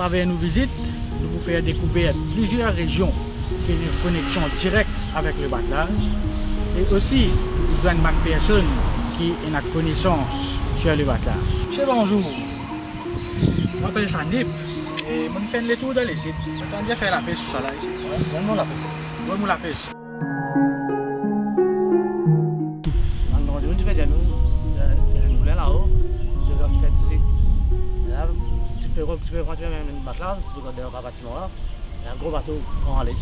travers nos visites, nous vous faire découvrir plusieurs régions qui ont une connexion directe avec le batelage. Et aussi, nous avons une personne qui a une connaissance sur le batelage. Monsieur, bonjour. Je m'appelle Sandip et je fais le tour dans les sites. J'attends faire la pêche sur ça là ici. Donne-moi la pêche. Donne-moi la pêche. Là-haut, tu vas faire ici. Là, tu peux continuer même une batelage, tu peux regarder un bâtiment là. Il y a un gros bateau pour aller.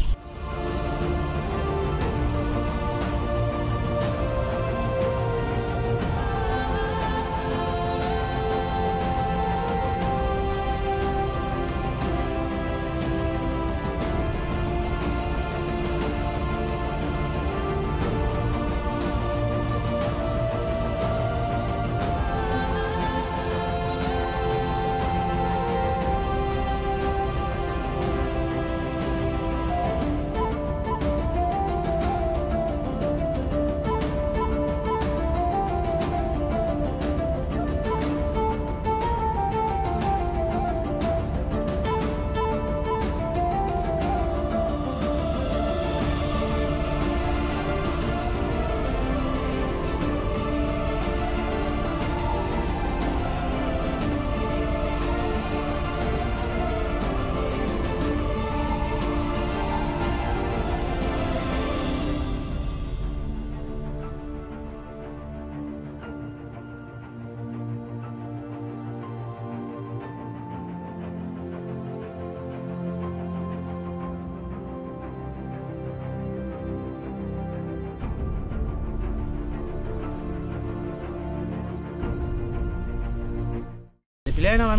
Et puis là, il y a un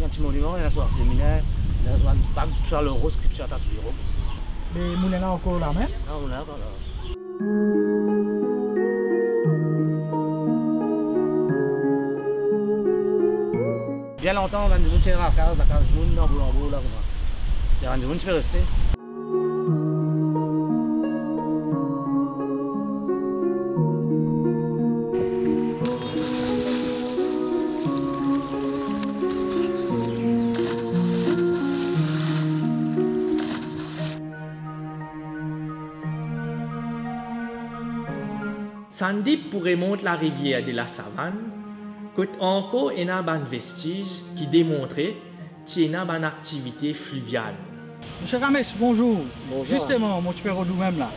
petit monument, il y a un séminaire, il y a un bac sur le rose qui est sur ta bureau. Les moulins là encore là même? Non, on est encore là. Bien longtemps, on a dit que la case, jaune, dans Boulambo, là, tu as dit que tu peux rester. Sandip remonte la rivière de la Savane, côte encore un vestige qui démontrait qu'il y a une activité fluviale. Monsieur Rames, bonjour. Bonjour. Justement, mon super nous-mêmes là.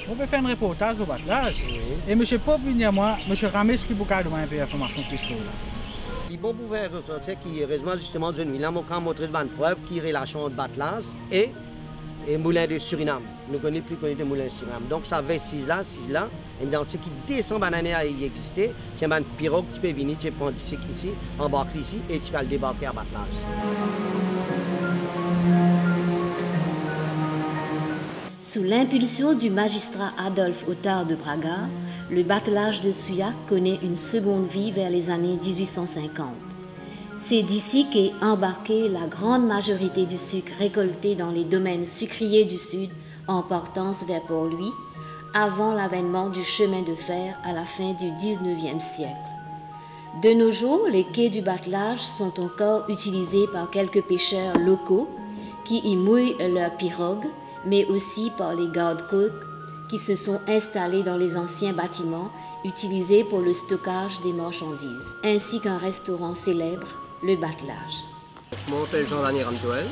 On peut faire un reportage au batelage. Oui. Et monsieur Pop, il y a moi, monsieur Rames qui vous a demandé une information plus là. Il bon pour faire ressortir qui heureusement justement de nuit là, on peut montrer devant une preuve qui est relation entre batelage et moulin de Suriname. Nous connaissons plus connu de moulin de Suriname. Donc ça vestige là, un dentier qui descend banane à y exister. Tu as une pirogue, tu peux venir, tu peux prendre ici, embarquer ici et tu vas le débarquer à batelage. Sous l'impulsion du magistrat Adolphe Otard de Braga, le batelage de Souillac connaît une seconde vie vers les années 1850. C'est d'ici qu'est embarquée la grande majorité du sucre récolté dans les domaines sucriers du Sud en portance vers Port-Louis, avant l'avènement du chemin de fer à la fin du 19e siècle. De nos jours, les quais du batelage sont encore utilisés par quelques pêcheurs locaux qui y mouillent leurs pirogues, mais aussi par les gardes-côtes qui se sont installés dans les anciens bâtiments utilisés pour le stockage des marchandises, ainsi qu'un restaurant célèbre, le Batelage. Je m'appelle Jean-Daniel Ramtoel,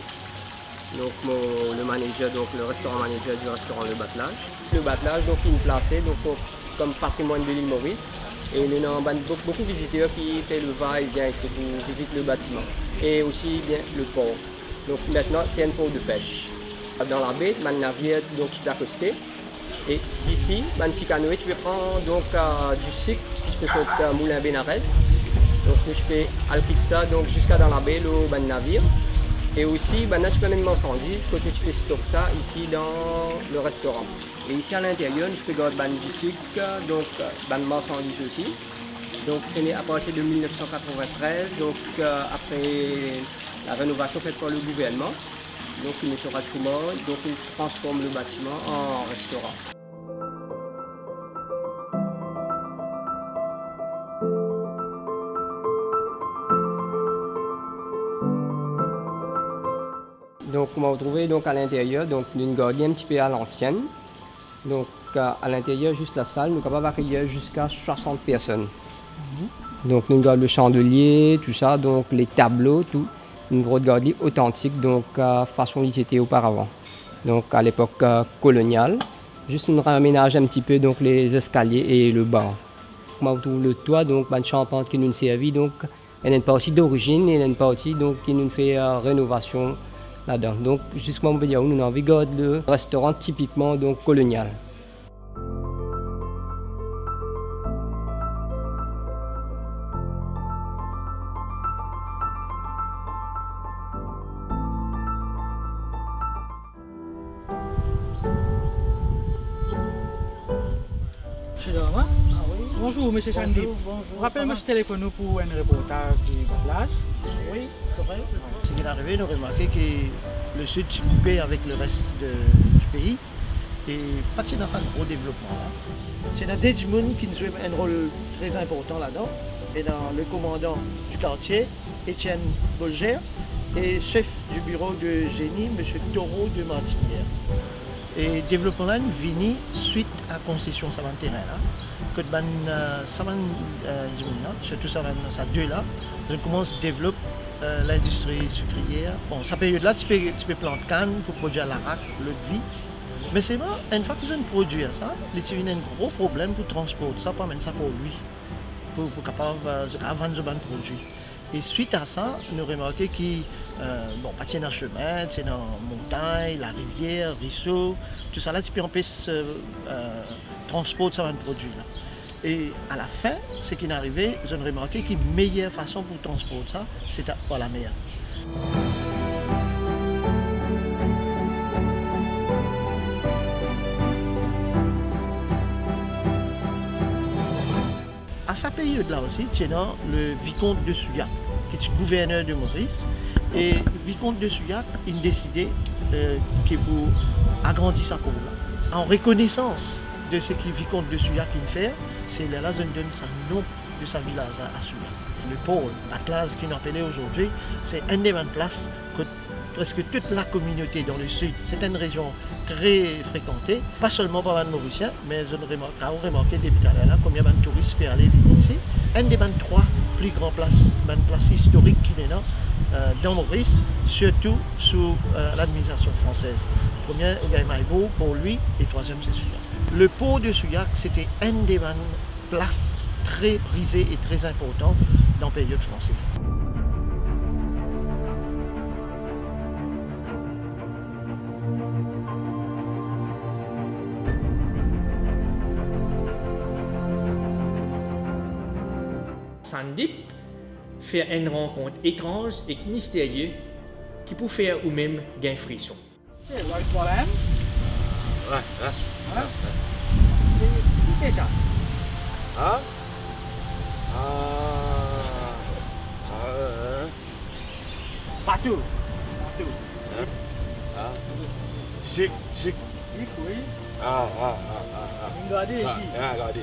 donc le manager, donc le restaurant manager du restaurant Le Batelage. Le Batelage, donc il est placé donc, comme patrimoine de l'île Maurice. Et nous avons beaucoup de visiteurs qui font le va-et-vient ici pour visiter le bâtiment. Et aussi bien le port. Donc maintenant, c'est un port de pêche. Dans la baie, un navire donc, qui est accosté. Et d'ici, un petit canoë, tu peux prendre donc, du sucre, tu peux faire Moulin Bénarès. Donc je peux aller ça donc, jusqu'à dans la baie, le navire. Et aussi, là, tu peux mettre marchandises, côté tu peux stocker ça ici dans le restaurant. Et ici à l'intérieur, je peux garder du sucre, donc marchandises aussi. Donc c'est né à partir de 1993, donc après la rénovation faite par le gouvernement. Donc il met sur bâtiment, donc il transforme le bâtiment en restaurant. on va retrouver donc à l'intérieur donc une galerie un petit peu à l'ancienne. Donc à l'intérieur juste la salle, nous capable d'accueillir jusqu'à 60 personnes. Donc nous avons le chandelier, tout ça, donc les tableaux, tout. Une grosse galerie authentique, donc façon ils étaient auparavant. Donc à l'époque coloniale. Juste on raménage un petit peu donc les escaliers et le banc. On retrouve le toit, donc une charpente qui nous servit, donc elle a une partie d'origine et elle a une partie donc qui nous fait rénovation là-dedans. Donc jusqu'à on peut dire où nous avons le restaurant typiquement donc colonial. Bonjour, M. Chandi. Bonjour. Rappelez-moi, je téléphone pour un reportage du battelage. Oui, correct. Ce qui est arrivé, nous avons remarqué que le sud s'est coupé avec le reste du pays et pas de un gros développement. C'est un des monde qui joue un rôle très important là-dedans. Et dans le commandant du quartier, Étienne Bolger, et chef du bureau de génie, M. Taureau de Martinière. Et développement là vini suite à concession ça terrain là que ban surtout ça deux là je commence à développer l'industrie sucrière. Bon, ça période là tu peux planter canne pour produire l'arac, l'eau de vie. Mais c'est vrai, une fois qu'ils ont produit ça, il y a un gros problème pour transporter ça, pour amener ça pour lui, pour capable vendre ce produit. Et suite à ça, nous avons remarqué que pas dans le chemin, c'est dans la montagne, la rivière, le ruisseau, tout ça là, tu peux empêcher transporter ce produit là. Et à la fin, ce qui est arrivé, nous avons remarqué que la meilleure façon pour transporter ça, c'est par la mer. À cette période-là aussi, tu es dans le vicomte de Souillac, qui est gouverneur de Maurice. Et le vicomte de Souillac, il a décidé qu'il faut agrandir sa cour-là. En reconnaissance de ce que le vicomte de Souillac fait, c'est là que je donne le nom de sa village à Souillac. Le pôle, la classe qui nous appelle aujourd'hui, c'est une des places que presque toute la communauté dans le sud, c'est une région très fréquentée, pas seulement par les Mauriciens, mais je remarqué depuis tout à l'heure combien de touristes peuvent aller ici. Une des 3 plus grandes places historiques qui est là dans Maurice, surtout sous l'administration française. Le premier, Gaïmaïbo, pour lui, et le troisième, c'est Souillac. Le port de Souillac, c'était une des places très prisées et très importantes dans la période française. Sandip fait une rencontre étrange et mystérieuse qui peut faire ou même gagner frisson. C'est le problème. Ouais. Qui est ça? Partout. Sick. Oui. Regardez ici. Regardez.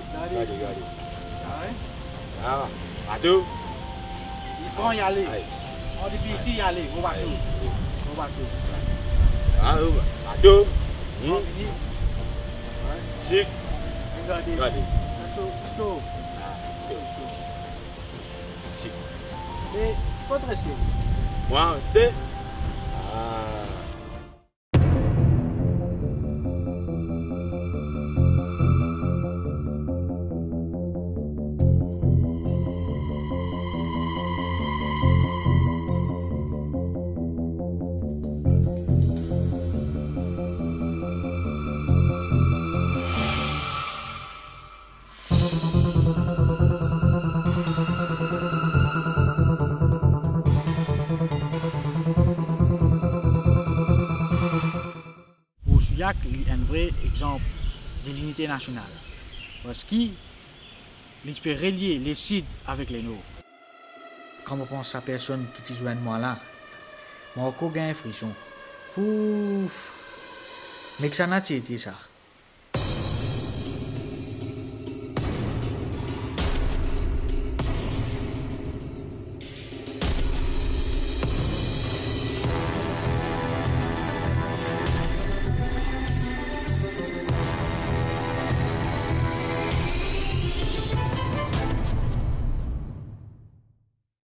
Ah, Partout. il prend y aller. On dit ici y aller, au bateau. Partout. Sick. Regardez. Stop. Sick. Mais, pas de rester. Moi, c'était. Souillac est un vrai exemple de l'unité nationale. Parce qu'il peut relier les Sud avec les Nord. Quand on pense à la personne qui joue moi là, moi encore gagne un frisson. Mais que ça n'a pas été ça.